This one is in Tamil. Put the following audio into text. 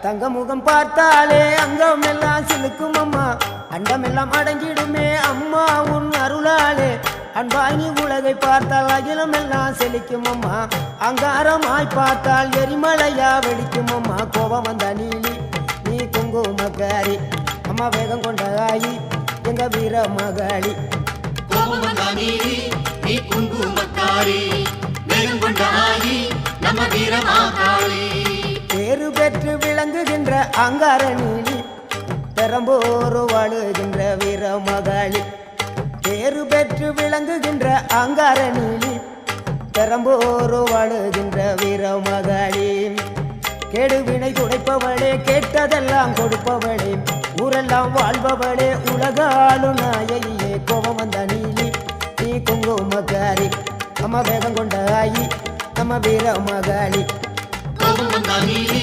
தங்க முகம் பார்த்தாலே அங்கம் எல்லாம் சிலுக்கும் அம்மா அண்டமெல்லாம் அடங்கிடுமே அம்மா உன் அருளாலே அன்பாங்கி உலகை பார்த்தால் அகிலம் எல்லாம் செழிக்கும் அம்மா அங்காரமாய் பார்த்தால் எரிமலையா வெடிக்கும் அம்மா கோபம் வந்த நீலி நீ குங்குமக்காரி அம்மா வேகம் கொண்ட ஆயி எங்க வீர மகாளி கோபம் வந்த நீலி நீ குங்குமக்காரி வேகம் கொண்ட ஆயி நம்ம வீர மகாளி பேரு பெற்று விளங்குகின்ற அங்கார நீலி பெரம்போரு வாழுகின்ற வீர மகாளி பேரு பெற்று விளங்குகின்ற அங்கார நீலி பெரம்போரு வாழுகின்ற வீர மகாளி கெடுவினை துடைப்பவளே கேட்டதெல்லாம் கொடுப்பவளே ஊரெல்லாம் வாழ்பவளே உலகாளு நாயகியே கோபம் வந்த நீலி நீ குங்குமக்காரி அம்மா வேகம் கொண்ட ஆயி நம்ம வீர மகாளி கோபம் வந்த நீலி